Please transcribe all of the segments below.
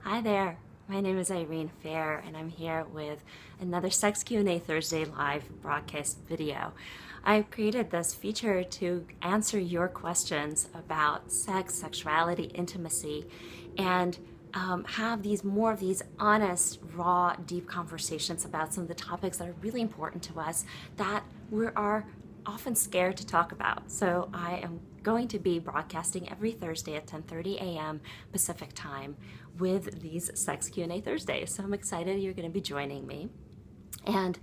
Hi there, my name is Irene Fehr and I'm here with another Sex Q&A Thursday live broadcast video. I've created this feature to answer your questions about sex, sexuality, intimacy, and have more of these honest, raw, deep conversations about some of the topics that are really important to us that we are often scared to talk about. So I am going to be broadcasting every Thursday at 10:30 a.m. Pacific time with these Sex Q&A Thursdays. So I'm excited you're going to be joining me. And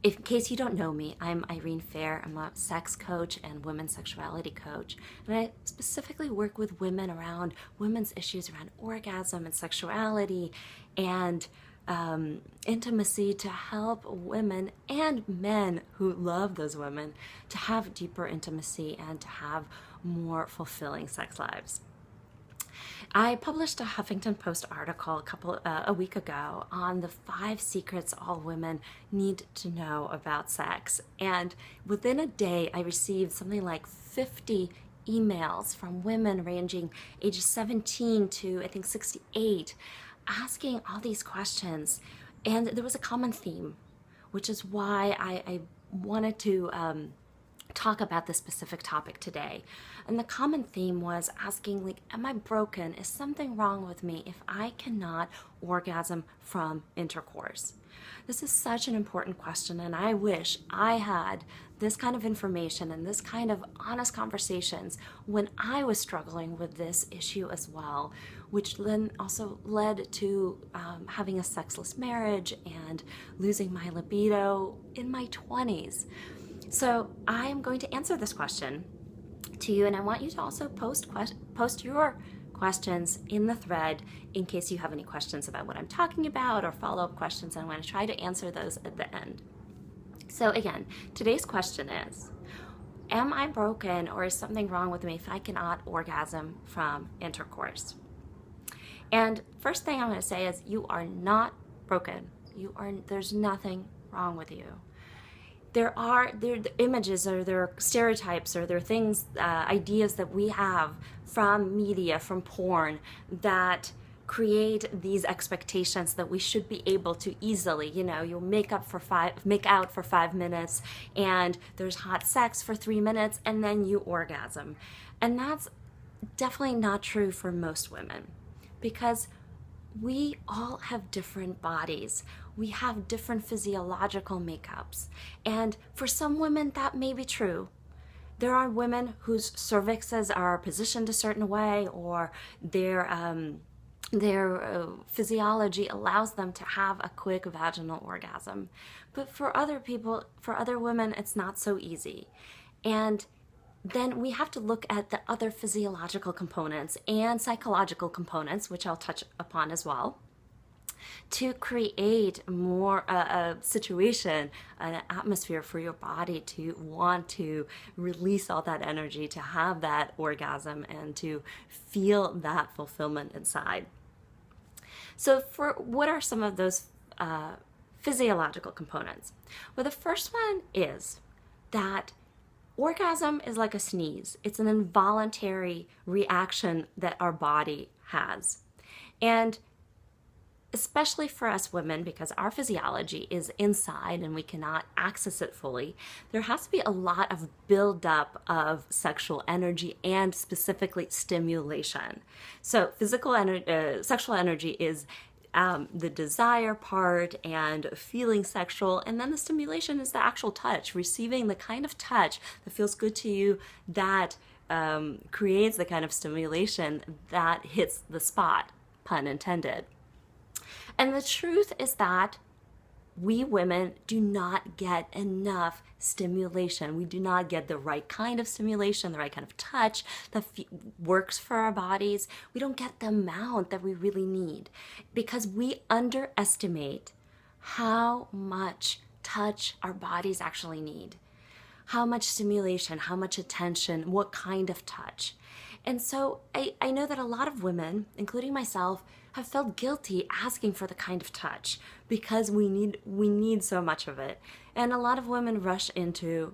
in case you don't know me, I'm Irene Fehr. I'm a sex coach and women's sexuality coach. And I specifically work with women around women's issues around orgasm and sexuality and intimacy to help women and men who love those women to have deeper intimacy and to have more fulfilling sex lives. I published a Huffington Post article a week ago on the 5 secrets all women need to know about sex. And within a day, I received something like 50 emails from women ranging ages 17 to I think 68, asking all these questions. And there was a common theme, which is why I wanted to talk about this specific topic today. And the common theme was asking, like, am I broken? Is something wrong with me if I cannot orgasm from intercourse? This is such an important question, and I wish I had this kind of information and this kind of honest conversations when I was struggling with this issue as well, which then also led to having a sexless marriage and losing my libido in my 20s. So I am going to answer this question to you, and I want you to also post your questions in the thread in case you have any questions about what I'm talking about or follow-up questions. I'm going to try to answer those at the end. So again, today's question is, am I broken or is something wrong with me if I cannot orgasm from intercourse? And first thing I'm going to say is you are not broken. There's nothing wrong with you. There are images or there are stereotypes or there are things, ideas that we have from media, from porn, that create these expectations that we should be able to easily, you'll make out for 5 minutes and there's hot sex for 3 minutes and then you orgasm. And that's definitely not true for most women, because we all have different bodies. We have different physiological makeups. And for some women, that may be true. There are women whose cervixes are positioned a certain way, or their physiology allows them to have a quick vaginal orgasm. But for other people, for other women, it's not so easy. And then we have to look at the other physiological components and psychological components, which I'll touch upon as well, to create more a situation, an atmosphere for your body to want to release all that energy, to have that orgasm and to feel that fulfillment inside. So what are some of those physiological components? Well, the first one is that orgasm is like a sneeze. It's an involuntary reaction that our body has. And especially for us women, because our physiology is inside and we cannot access it fully, there has to be a lot of buildup of sexual energy and specifically stimulation. So sexual energy is the desire part and feeling sexual, and then the stimulation is the actual touch, receiving the kind of touch that feels good to you, that creates the kind of stimulation that hits the spot, pun intended. And the truth is that we women do not get enough stimulation. We do not get the right kind of stimulation, the right kind of touch that works for our bodies. We don't get the amount that we really need because we underestimate how much touch our bodies actually need, how much stimulation, how much attention, what kind of touch. And so I know that a lot of women, including myself, have felt guilty asking for the kind of touch because we need so much of it. And a lot of women rush into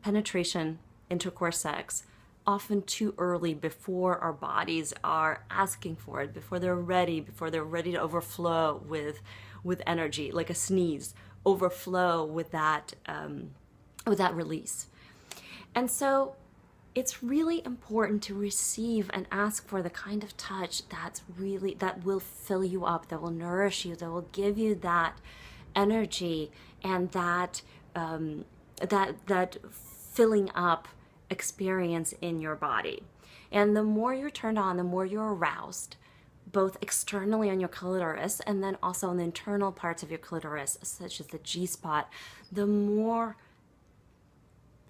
penetration, intercourse sex often too early, before our bodies are asking for it, before they're ready to overflow with energy, like a sneeze, overflow with that release. And so it's really important to receive and ask for the kind of touch that will fill you up, that will nourish you, that will give you that energy and that filling up experience in your body. And the more you're turned on, the more you're aroused, both externally on your clitoris and then also on the internal parts of your clitoris, such as the G-spot, the more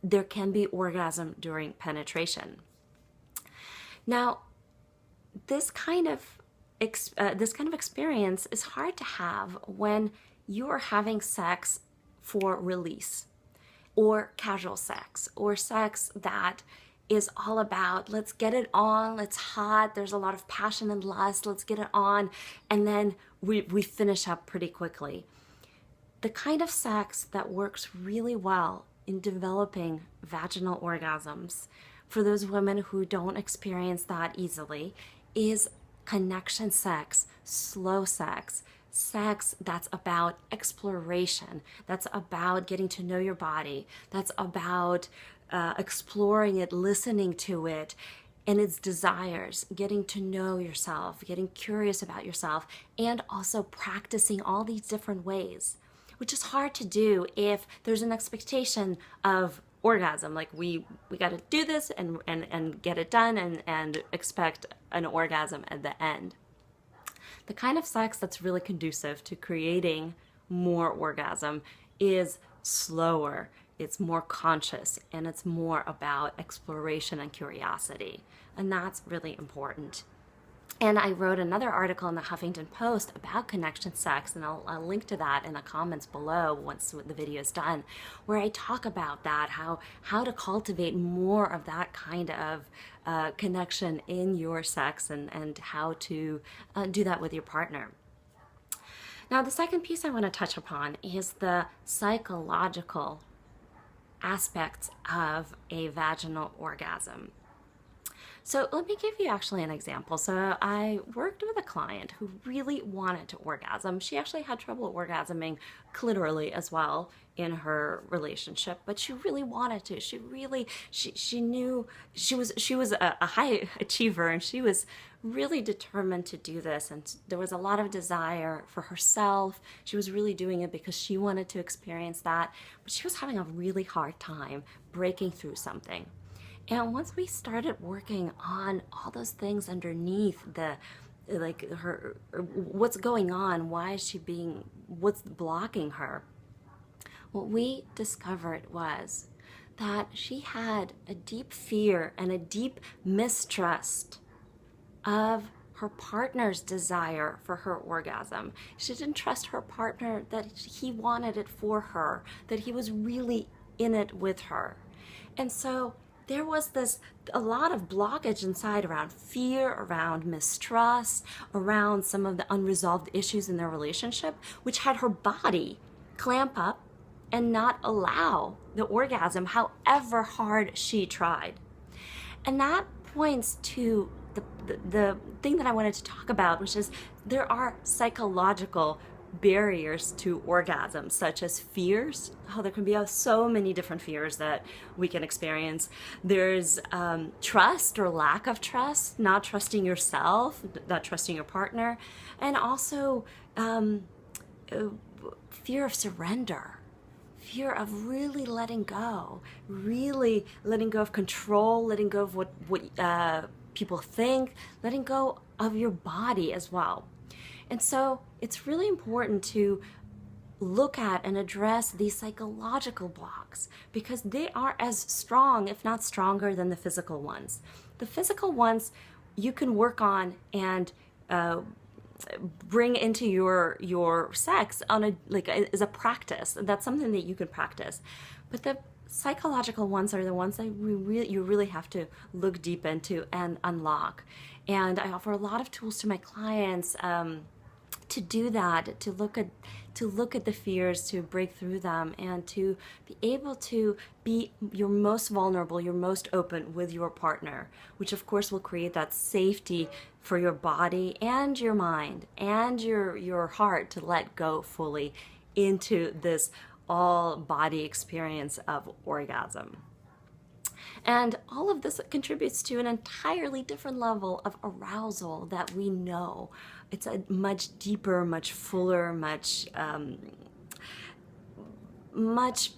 there can be orgasm during penetration. Now, this kind of experience is hard to have when you are having sex for release, or casual sex, or sex that is all about, let's get it on, it's hot, there's a lot of passion and lust, let's get it on, and then we finish up pretty quickly. The kind of sex that works really well in developing vaginal orgasms for those women who don't experience that easily is connection sex, slow sex, sex that's about exploration, that's about getting to know your body, that's about exploring it, listening to it and its desires, getting to know yourself, getting curious about yourself, and also practicing all these different ways, which is hard to do if there's an expectation of orgasm. Like we got to do this and get it done and expect an orgasm at the end. The kind of sex that's really conducive to creating more orgasm is slower, it's more conscious, and it's more about exploration and curiosity. And that's really important. And I wrote another article in the Huffington Post about connection sex, and I'll link to that in the comments below once the video is done, where I talk about that, how to cultivate more of that kind of connection in your sex, and how to do that with your partner. Now, the second piece I want to touch upon is the psychological aspects of a vaginal orgasm. So let me give you actually an example. So I worked with a client who really wanted to orgasm. She actually had trouble orgasming clitorally as well in her relationship, but she really wanted to. She knew she was a high achiever, and she was really determined to do this. And there was a lot of desire for herself. She was really doing it because she wanted to experience that, but she was having a really hard time breaking through something. And once we started working on all those things underneath, what's going on, why is she what's blocking her? What we discovered was that she had a deep fear and a deep mistrust of her partner's desire for her orgasm. She didn't trust her partner that he wanted it for her, that he was really in it with her. And so there was a lot of blockage inside around fear, around mistrust, around some of the unresolved issues in their relationship, which had her body clamp up and not allow the orgasm, however hard she tried. And that points to the thing that I wanted to talk about, which is there are psychological barriers to orgasm, such as fears. There can be so many different fears that we can experience. There's trust or lack of trust, not trusting yourself, not trusting your partner, and also fear of surrender, fear of really letting go of control, letting go of what people think, letting go of your body as well. And so it's really important to look at and address these psychological blocks, because they are as strong, if not stronger, than the physical ones. The physical ones you can work on and bring into your sex as a practice. That's something that you can practice. But the psychological ones are the ones that you really have to look deep into and unlock. And I offer a lot of tools to my clients to do that, to look at the fears, to break through them, and to be able to be your most vulnerable, your most open with your partner, which of course will create that safety for your body and your mind and your heart to let go fully into this all body experience of orgasm. And all of this contributes to an entirely different level of arousal that we know. It's a much deeper, much fuller, much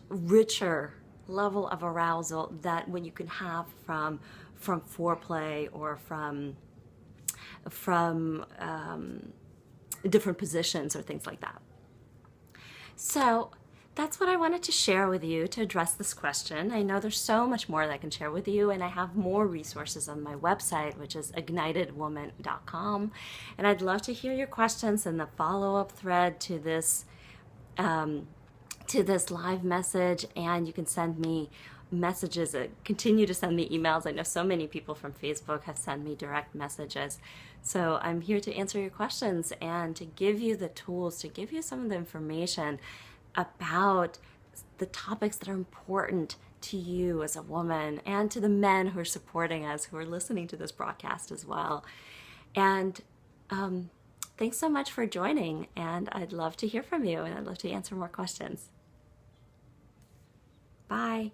richer level of arousal that when you can have from foreplay or from different positions or things like that. So that's what I wanted to share with you to address this question. I know there's so much more that I can share with you, and I have more resources on my website, which is ignitedwoman.com. And I'd love to hear your questions in the follow-up thread to this live message, and you can send me messages, continue to send me emails. I know so many people from Facebook have sent me direct messages. So I'm here to answer your questions and to give you the tools, to give you some of the information about the topics that are important to you as a woman and to the men who are supporting us, who are listening to this broadcast as well. And thanks so much for joining, and I'd love to hear from you, and I'd love to answer more questions. Bye.